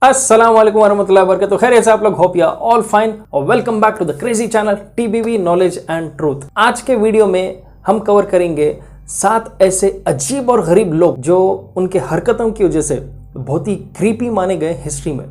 अस्सलाम वालेकुम वरहमतुल्लाहि वबरकातुहू। खैरियत से आप लोग, होप या ऑल फाइन और welcome back to the crazy channel TBV knowledge and truth. आज के वीडियो में हम कवर करेंगे 7 ऐसे अजीब और गरीब लोग जो उनके हरकतों की वजह से बहुत ही क्रीपी माने गए हिस्ट्री में।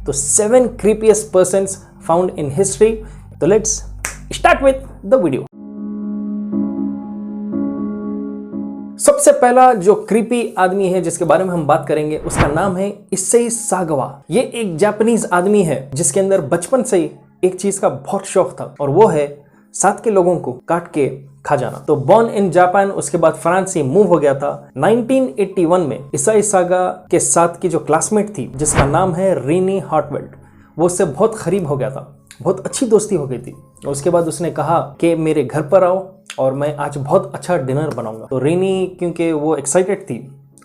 तो 7 creepiest persons found in history. तो let's start with the video. सबसे पहला जो क्रीपी आदमी है जिसके बारे में हम बात करेंगे उसका नाम है इसेई सागवा। ये एक जापानीज आदमी है जिसके अंदर बचपन से ही एक चीज का बहुत शौक था और वो है साथ के लोगों को काट के खा जाना। तो बॉर्न इन जापान, उसके बाद फ्रांस से मूव हो गया था। 1981 में इसेई सागा के साथ की जो क्लासमेट थी जिसका नाम है रीनी हार्टवेल्ड, वो उससे बहुत करीब हो गया था, बहुत अच्छी दोस्ती हो गई थी। उसके बाद उसने कहा कि मेरे घर पर आओ और मैं आज बहुत अच्छा डिनर बनाऊंगा। तो रीनी क्योंकि वो एक्साइटेड थी,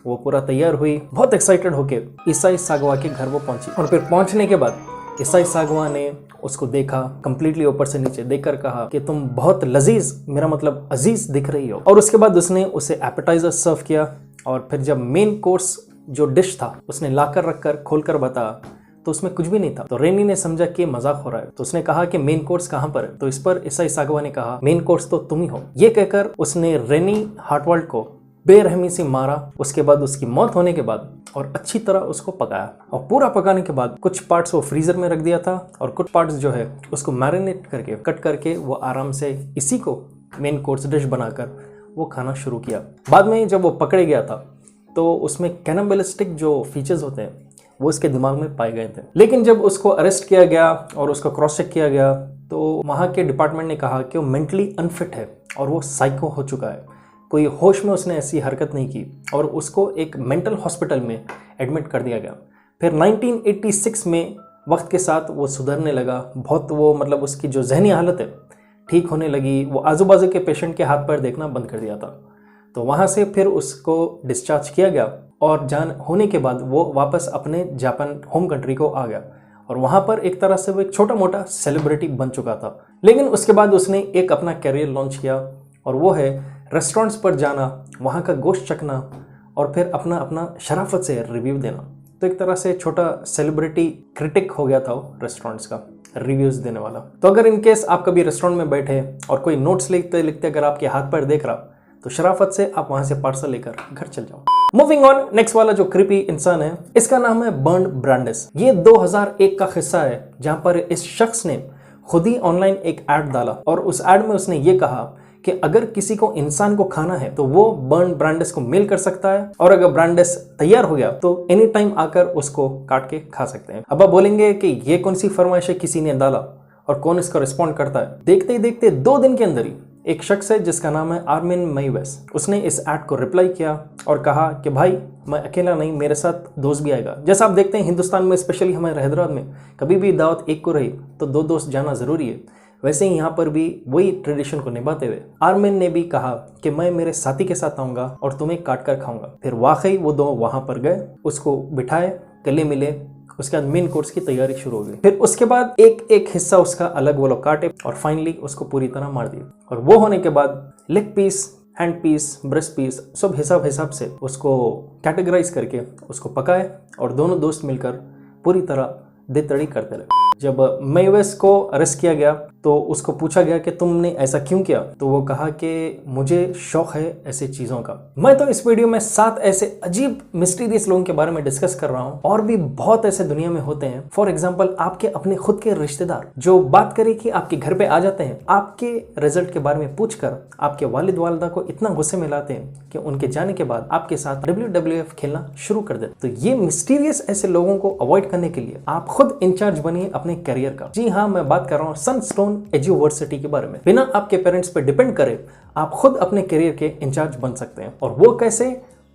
वो पूरा तैयार हुई, बहुत एक्साइटेड होके इसेई सागवा के घर वो पहुंची। और फिर पहुंचने के बाद इसेई सागवा ने उसको देखा, कंप्लीटली ऊपर से नीचे देखकर कहा कि तुम बहुत लजीज, मेरा मतलब अजीज दिख रही हो। और उसके बाद उसने उसे एपेटाइजर सर्व किया और फिर जब मेन कोर्स जो डिश था उसने लाकर रखकर खोलकर बताया तो उसमें कुछ भी नहीं था। तो रेनी ने समझा कि मजाक हो रहा है, तो उसने कहा कि मेन कोर्स कहाँ पर है। तो इस पर इसेई सागवा ने कहा मेन कोर्स तो तुम ही हो। ये कहकर उसने रेनी हार्टवेल्ड को बेरहमी से मारा। उसके बाद उसकी मौत होने के बाद और अच्छी तरह उसको पकाया और पूरा पकाने के बाद कुछ पार्ट्स वो फ्रीजर में रख दिया था और कुछ पार्ट्स जो है उसको मैरिनेट करके कट करके वो आराम से इसी को मेन कोर्स डिश बनाकर वो खाना शुरू किया। बाद में जब वो पकड़े गया था तो उसमें कैनिबलिस्टिक जो फीचर्स होते हैं वो उसके दिमाग में पाए गए थे। लेकिन जब उसको अरेस्ट किया गया और उसका क्रॉस चेक किया गया तो वहाँ के डिपार्टमेंट ने कहा कि वो मेंटली अनफिट है और वो साइको हो चुका है, कोई होश में उसने ऐसी हरकत नहीं की और उसको एक मेंटल हॉस्पिटल में एडमिट कर दिया गया। फिर 1986 में वक्त के साथ वो सुधरने लगा बहुत, वो मतलब उसकी जो जहनी हालत है ठीक होने लगी। वो आजू बाजू के पेशेंट के हाथ पैर देखना बंद कर दिया था। तो वहाँ से फिर उसको डिस्चार्ज किया गया और जान होने के बाद वो वापस अपने जापान होम कंट्री को आ गया और वहाँ पर एक तरह से वो एक छोटा मोटा सेलिब्रिटी बन चुका था। लेकिन उसके बाद उसने एक अपना कैरियर लॉन्च किया और वो है रेस्टोरेंट्स पर जाना, वहाँ का गोश्त चखना और फिर अपना अपना शराफत से रिव्यू देना। तो एक तरह से छोटा सेलिब्रिटी क्रिटिक हो गया था वो रेस्टोरेंट्स का रिव्यूज़ देने वाला। तो अगर इनकेस आप कभी रेस्टोरेंट में बैठे और कोई नोट्स लिखते लिखते अगर आपके हाथ पैर देख रहा तो शराफत से आप वहाँ से पार्सल लेकर घर चल जाओ। मूविंग ऑन, नेक्स्ट वाला जो क्रीपी इंसान है इसका नाम है बर्न ब्रांडेस। ये 2001 का किस्सा है जहां पर इस शख्स ने खुद ही ऑनलाइन एक ऐड डाला और उस ऐड में उसने ये कहा कि अगर किसी को इंसान को खाना है तो वो बर्न ब्रांडेस को मेल कर सकता है और अगर ब्रांडेस तैयार हो गया तो एनी टाइम आकर उसको काट के खा सकते हैं। अब आप बोलेंगे कि ये कौन सी फरमाइश है किसी ने डाला और कौन इसको रिस्पॉन्ड करता है। देखते ही देखते 2 दिन के अंदर ही एक शख्स है जिसका नाम है आर्मिन मैवेस, उसने इस ऐड को रिप्लाई किया और कहा कि भाई मैं अकेला नहीं, मेरे साथ दोस्त भी आएगा। जैसा आप देखते हैं हिंदुस्तान में, स्पेशली हमारे हैदराबाद में कभी भी दावत एक को रही तो 2 दोस्त जाना ज़रूरी है, वैसे ही यहाँ पर भी वही ट्रेडिशन को निभाते हुए आर्मिन ने भी कहा कि मैं मेरे साथी के साथ आऊँगा और तुम्हें काट कर खाऊंगा। फिर वाकई वो 2 वहाँ पर गए, उसको बिठाए, गले मिले, उसके बाद मेन कोर्स की तैयारी शुरू हो गई। फिर उसके बाद एक एक हिस्सा उसका अलग वो लोग काटे और फाइनली उसको पूरी तरह मार दिए। और वो होने के बाद leg piece, hand piece, breast piece सब हिसाब से उसको कैटेगराइज करके उसको पकाए और दोनों दोस्त मिलकर पूरी तरह देतड़ी करते रहे। जब मैवेस को अरेस्ट किया गया तो उसको पूछा गया कि तुमने ऐसा क्यों किया, तो वो कहा कि मुझे शौक है ऐसी चीज़ों का। मैं तो इस वीडियो में 7 ऐसे अजीब मिस्टीरियस लोगों के बारे में डिस्कस कर रहा हूँ और भी बहुत ऐसे दुनिया में होते हैं। फॉर एग्जाम्पल आपके अपने खुद के रिश्तेदार जो बात करें कि आपके घर पे आ जाते हैं, आपके रिजल्ट के बारे में पूछकर आपके वालिद वालिदा को इतना गुस्से में लाते हैं कि उनके जाने के बाद आपके साथ WWF खेलना शुरू कर देते। तो ये मिस्टीरियस ऐसे लोगों को अवॉइड करने के लिए आप खुद इंचार्ज बनिए अपने करियर का। जी हाँ, मैं बात कर रहा हूँ सनस्टोन एजुवर्सिटी के बारे में। बिना आपके पेरेंट्स पे डिपेंड करे आप खुद अपने करियर के इंचार्ज बन सकते हैं। और वो कैसे?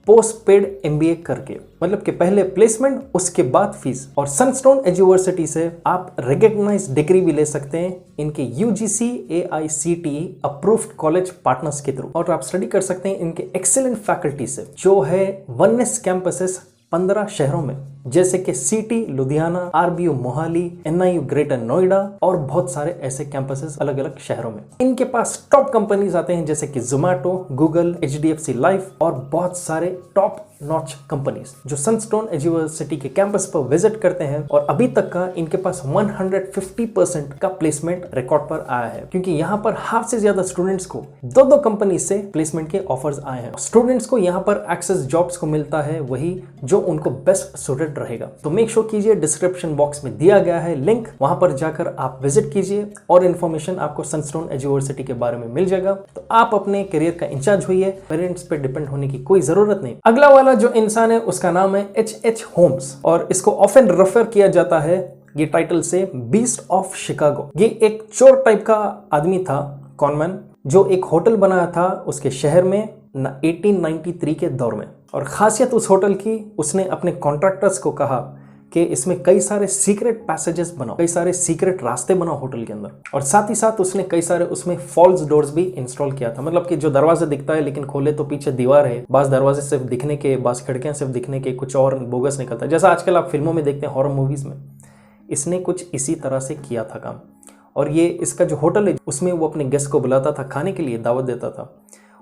पोस्ट पेड MBA करके, मतलब कि पहले प्लेसमेंट उसके बाद फीस। और सनस्टोन एजुवर्सिटी से आप रिकॉग्नाइज्ड डिग्री भी ले सकते हैं इनके UGC AICTE approved college partners के थ्रू। और आप स्टडी कर सकते हैं इनके एक्सीलेंट फैकल्टी से जो है 1S कैंपसेस 15 शहरों में। जैसे कि सीटी लुधियाना, आरबीयू मोहाली, एनआईयू ग्रेटर नोएडा और बहुत सारे ऐसे कैंपसेस अलग अलग शहरों में। इनके पास टॉप कंपनीज आते हैं जैसे कि जोमैटो, गूगल, एचडीएफसी लाइफ और बहुत सारे टॉप नॉच कंपनीज जो सनस्टोन यूनिवर्सिटी के कैंपस पर विजिट करते हैं। और अभी तक का इनके पास 150% का प्लेसमेंट रिकॉर्ड पर आया है, क्योंकि यहाँ पर हाफ से ज्यादा स्टूडेंट्स को दो कंपनी से प्लेसमेंट के ऑफर्स आए हैं। स्टूडेंट्स को यहाँ पर एक्सेस जॉब्स को मिलता है वही जो उनको बेस्ट सूटेड रहेगा। तो मेक श्योर कीजिए, डिस्क्रिप्शन बॉक्स में दिया गया है लिंक, वहां पर जाकर आप विजिट कीजिए और इन्फॉर्मेशन आपको सनस्टोन यूनिवर्सिटी के बारे में मिल जाएगा। तो आप अपने करियर का इंचार्ज होइए, पेरेंट्स पे डिपेंड होने की कोई जरूरत नहीं। अगला वाला जो इंसान है उसका नाम है H.H. होम्स और इसको ऑफन रेफर किया जाता है ये टाइटल से बीस्ट ऑफ शिकागो। ये एक चोर टाइप का आदमी था, कॉनमैन, जो एक होटल बनाया था उसके शहर में 1893 के दौर में। और खासियत उस होटल की, उसने अपने कॉन्ट्रैक्टर्स को कहा कि इसमें कई सारे सीक्रेट पैसेजेस बनाओ, कई सारे सीक्रेट रास्ते बनाओ होटल के अंदर। और साथ ही साथ उसने कई सारे उसमें फॉल्स डोर्स भी इंस्टॉल किया था, मतलब कि जो दरवाजा दिखता है लेकिन खोले तो पीछे दीवार है, बाज दरवाजे सिर्फ दिखने के, बाज खिड़कियां सिर्फ दिखने के, कुछ और बोगस निकलता है, जैसा आजकल आप फिल्मों में देखते हैं, हॉरर मूवीज में। इसने कुछ इसी तरह से किया था काम। और ये इसका जो होटल है उसमें वो अपने गेस्ट को बुलाता था, खाने के लिए दावत देता था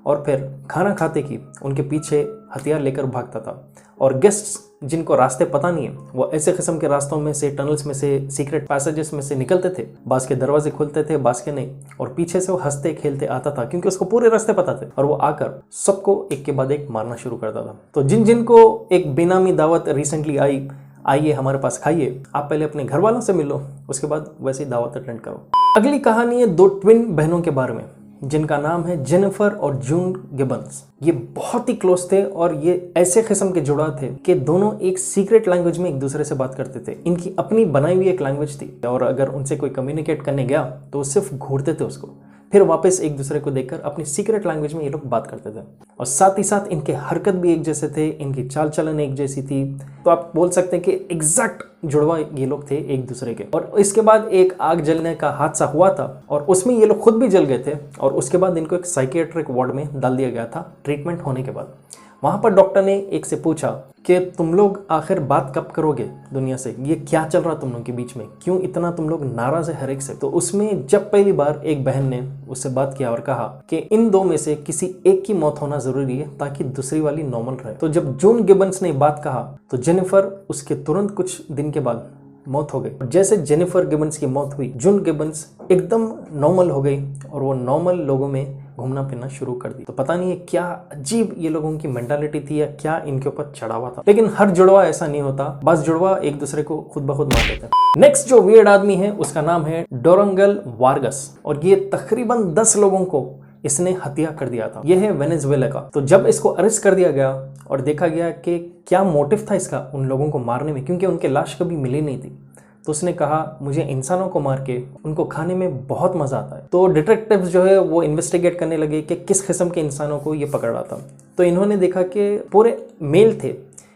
और फिर खाना खाते की उनके पीछे हथियार लेकर भागता था। और गेस्ट्स जिनको रास्ते पता नहीं है वो ऐसे किस्म के रास्तों में से, टनल्स में से, सीक्रेट पैसेजेस में से निकलते थे। बास के दरवाजे खुलते थे, बास के नहीं, और पीछे से वो हंसते खेलते आता था क्योंकि उसको पूरे रास्ते पता थे। और वो आकर सबको एक के बाद एक मारना शुरू करता था। तो जिनको एक बेनामी दावत रिसेंटली आई, आइए हमारे पास खाइए, आप पहले अपने घर वालों से मिलो, उसके बाद वैसे ही दावत अटेंड करो। अगली कहानी है दो ट्विन बहनों के बारे में जिनका नाम है जेनिफर और जून गिबन्स। ये बहुत ही क्लोज थे और ये ऐसे किस्म के जुड़ाव थे कि दोनों एक सीक्रेट लैंग्वेज में एक दूसरे से बात करते थे। इनकी अपनी बनाई हुई एक लैंग्वेज थी और अगर उनसे कोई कम्युनिकेट करने गया तो सिर्फ घूरते थे उसको, फिर वापस एक दूसरे को देखकर अपनी सीक्रेट लैंग्वेज में ये लोग बात करते थे। और साथ ही साथ इनके हरकत भी एक जैसे थे, इनकी चाल चलन एक जैसी थी। तो आप बोल सकते हैं कि एग्जैक्ट जुड़वा ये लोग थे एक दूसरे के। और इसके बाद एक आग जलने का हादसा हुआ था और उसमें ये लोग खुद भी जल गए थे और उसके बाद इनको एक साइकियाट्रिक वार्ड में डाल दिया गया था ट्रीटमेंट होने के बाद। वहां पर डॉक्टर ने एक से पूछा कि तुम लोग आखिर बात कब करोगे दुनिया से, ये क्या चल रहा तुम लोग के बीच में, क्यों इतना तुम लोग नाराज है हर एक से। तो उसमें जब पहली बार एक बहन ने उससे बात किया और कहा कि इन दो में से किसी एक की मौत होना जरूरी है ताकि दूसरी वाली नॉर्मल रहे। तो जब जून गिबन्स ने बात कहा तो जेनिफर उसके तुरंत कुछ दिन के बाद मौत हो गई। जैसे जेनिफर गिबन्स की मौत हुई, जून गिबन्स एकदम नॉर्मल हो गई और वो नॉर्मल लोगों में घूमना फिरना शुरू कर दी। तो पता नहीं है क्या अजीब ये लोगों की मेंटालिटी थी या क्या इनके ऊपर चढ़ावा था, लेकिन हर जुड़वा ऐसा नहीं होता, बस जुड़वा एक दूसरे को खुद ब खुद मार देते हैं। नेक्स्ट जो वियर्ड आदमी है उसका नाम है डोरंगल वार्गस और ये तकरीबन 10 लोगों को इसने हत्या कर दिया था। यह है वेनेजुएला का। तो जब इसको अरेस्ट कर दिया गया और देखा गया कि क्या मोटिव था इसका उन लोगों को मारने में, क्योंकि उनके लाश कभी मिली नहीं थी, तो उसने कहा मुझे इंसानों को मार के उनको खाने में बहुत मजा आता है। तो डिटेक्टिव्स जो है वो इन्वेस्टिगेट करने लगे कि किस किस्म के इंसानों को ये पकड़ रहा था। तो इन्होंने देखा कि पूरे मेल थे,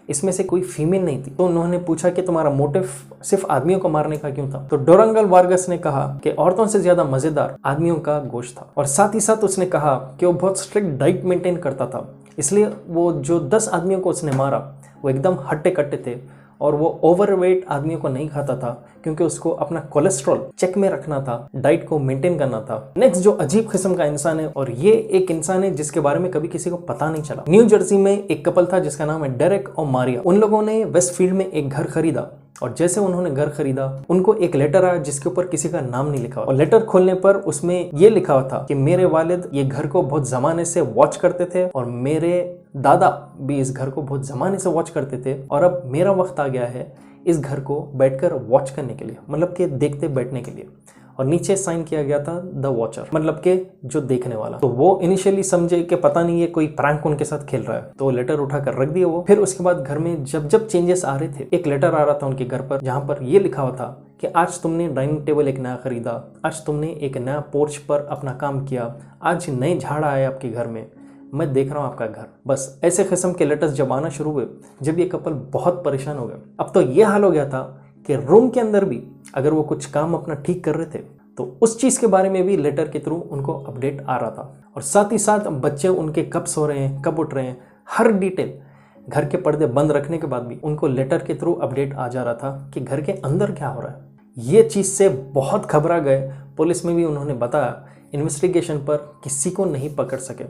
इसमें से कोई फीमेल नहीं थी। तो उन्होंने पूछा कि तुम्हारा मोटिव सिर्फ आदमियों को मारने का क्यों था। तो डोरंगल वार्गस ने कहा कि औरतों से ज्यादा मजेदार आदमियों का गोश्त था। और साथ ही साथ उसने कहा कि वो बहुत स्ट्रिक्ट डाइट मेंटेन करता था, इसलिए वो जो 10 आदमियों को उसने मारा वो एकदम हट्टे कट्टे थे और वो ओवरवेट आदमियों को नहीं खाता था क्योंकि उसको अपना कोलेस्ट्रॉल चेक में रखना था, डाइट को मेंटेन करना था। नेक्स्ट जो अजीब किस्म का इंसान है और ये एक इंसान है जिसके बारे में कभी किसी को पता नहीं चला। न्यू जर्सी में एक कपल था जिसका नाम है डेरेक और मारिया। उन लोगों ने वेस्टफील्ड में एक घर खरीदा और जैसे उन्होंने घर खरीदा उनको एक लेटर आया जिसके ऊपर किसी का नाम नहीं लिखा। और लेटर खोलने पर उसमें ये लिखा हुआ था कि मेरे वालिद ये घर को बहुत जमाने से वॉच करते थे और मेरे दादा भी इस घर को बहुत जमाने से वॉच करते थे और अब मेरा वक्त आ गया है इस घर को बैठकर वॉच करने के लिए, मतलब कि देखते बैठने के लिए। और नीचे साइन किया गया था द वॉचर, मतलब कि जो देखने वाला। तो वो इनिशियली समझे कि पता नहीं है कोई प्रैंक उनके साथ खेल रहा है, तो लेटर उठाकर रख दिया वो। फिर उसके बाद घर में जब जब चेंजेस आ रहे थे, एक लेटर आ रहा था उनके घर पर जहां पर ये लिखा हुआ था कि आज तुमने डाइनिंग टेबल एक नया खरीदा, आज तुमने एक नया पोर्च पर अपना काम किया, आज नए झाड़ आए आपके घर में, मैं देख रहा हूँ आपका घर। बस ऐसे किस्म के लेटर्स जब आना शुरू हुए, जब ये कपल बहुत परेशान हो गए। अब तो ये हाल हो गया था कि रूम के अंदर भी अगर वो कुछ काम अपना ठीक कर रहे थे तो उस चीज के बारे में भी लेटर के थ्रू उनको अपडेट आ रहा था। और साथ ही साथ बच्चे उनके कब सो रहे हैं, कब उठ रहे हैं, हर डिटेल घर के पर्दे बंद रखने के बाद भी उनको लेटर के थ्रू अपडेट आ जा रहा था कि घर के अंदर क्या हो रहा है। ये चीज़ से बहुत घबरा गए। पुलिस में भी उन्होंने बताया, इन्वेस्टिगेशन पर किसी को नहीं पकड़ सके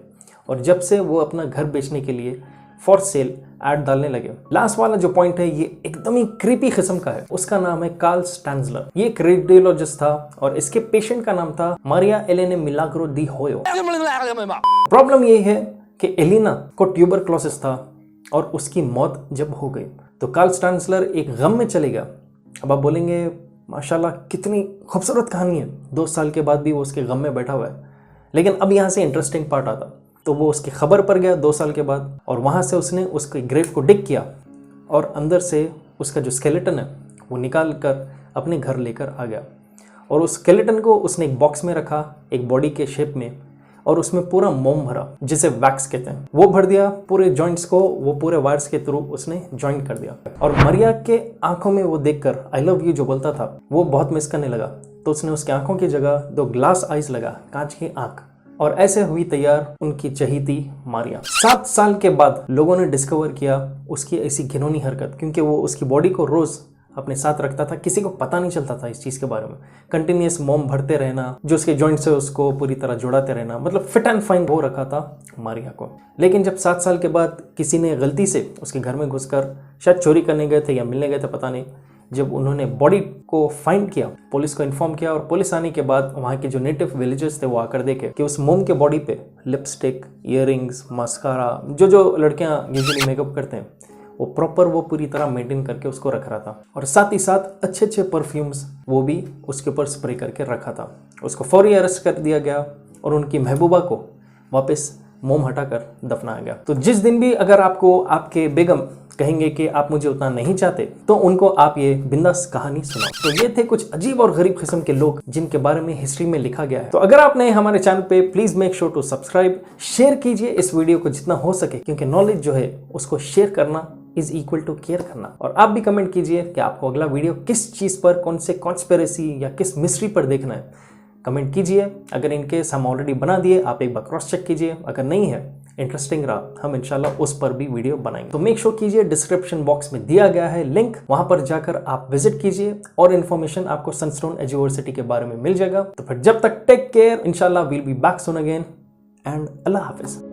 और जब से वो अपना घर बेचने के लिए फॉर सेल ऐड डालने लगे। लास्ट वाला जो पॉइंट है ये एकदम ही क्रीपी किस्म का है। उसका नाम है कार्ल स्टैंजलर। ये एक रेडियोलॉजिस्ट था और इसके पेशेंट का नाम था मारिया एलेने मिलाग्रो दी होयो। प्रॉब्लम ये है कि एलिना को ट्यूबरक्लोसिस था और उसकी मौत जब हो गई तो कार्ल स्टैंजलर एक गम में चले गया। अब आप बोलेंगे माशाल्लाह कितनी खूबसूरत कहानी है, 2 साल के बाद भी वो उसके गम में बैठा हुआ है। लेकिन अब यहाँ से इंटरेस्टिंग पार्ट आता। तो वो उसकी खबर पर गया 2 साल के बाद और वहाँ से उसने उसके ग्रेव को डिग किया और अंदर से उसका जो स्केलेटन है वो निकाल कर अपने घर लेकर आ गया और उस स्केलेटन को उसने एक बॉक्स में रखा, एक बॉडी के शेप में, और उसमें पूरा मोम भरा जिसे वैक्स कहते हैं, वो भर दिया। पूरे जॉइंट्स को वो पूरे वायर्स के थ्रू उसने जॉइंट कर दिया और मरिया के आंखों में वो देखकर आई लव यू जो बोलता था वो बहुत मिस करने लगा। तो उसने उसकी आंखों की जगह 2 ग्लास आइज लगा, कांच की आंख, और ऐसे हुई तैयार उनकी चहीती मारिया। 7 साल के बाद लोगों ने डिस्कवर किया उसकी ऐसी घिनौनी हरकत, क्योंकि वो उसकी बॉडी को रोज अपने साथ रखता था, किसी को पता नहीं चलता था इस चीज़ के बारे में। कंटिन्यूस मोम भरते रहना, जो उसके जॉइंट्स है उसको पूरी तरह जुड़ाते रहना, मतलब फिट एंड फाइन हो रखा था मारिया को। लेकिन जब 7 साल के बाद किसी ने गलती से उसके घर में घुसकर शायद चोरी करने गए थे या मिलने गए थे, पता नहीं, जब उन्होंने बॉडी को फाइंड किया, पुलिस को इन्फॉर्म किया और पुलिस आने के बाद वहाँ के जो नेटिव विलेजर्स थे वो आकर देखे कि उस मोम के बॉडी पे लिपस्टिक, ईयरिंग्स, मस्कारा, जो लड़कियाँ यूजुअली मेकअप करते हैं, वो प्रॉपर वो पूरी तरह मेंटेन करके उसको रख रहा था और साथ ही साथ अच्छे अच्छे परफ्यूम्स वो भी उसके ऊपर स्प्रे करके रखा था। उसको फौरी अरेस्ट कर दिया गया और उनकी महबूबा को वापस मोम हटाकर दफनाया गया। तो जिस दिन भी अगर आपको आपके बेगम कहेंगे कि आप मुझे उतना नहीं चाहते तो उनको आप ये बिंदास कहानी सुनाओ। तो ये थे कुछ अजीब और गरीब किस्म के लोग जिनके बारे में हिस्ट्री में लिखा गया है। तो अगर आप नए हमारे चैनल पे, please make sure to subscribe, share कीजिए इस वीडियो को जितना हो सके, क्योंकि नॉलेज जो है उसको शेयर करना इज इक्वल टू केयर करना। और आप भी कमेंट कीजिए कि आपको अगला वीडियो किस चीज पर, कौन से कॉन्स्पिरेसी या किस मिस्ट्री पर देखना है, कमेंट कीजिए। अगर इनकेस हम ऑलरेडी बना दिए, आप एक बार क्रॉस चेक कीजिए, अगर नहीं है, इंटरेस्टिंग रहा, हम इंशाल्लाह उस पर भी वीडियो बनाएंगे। तो मेक श्योर कीजिए डिस्क्रिप्शन बॉक्स में दिया गया है लिंक, वहां पर जाकर आप विजिट कीजिए और इन्फॉर्मेशन आपको सनस्टोन एज यूनिवर्सिटी के बारे में मिल जाएगा। तो फिर जब तक टेक केयर, इंशाल्लाह will be back soon again and अल्लाह हाफिज।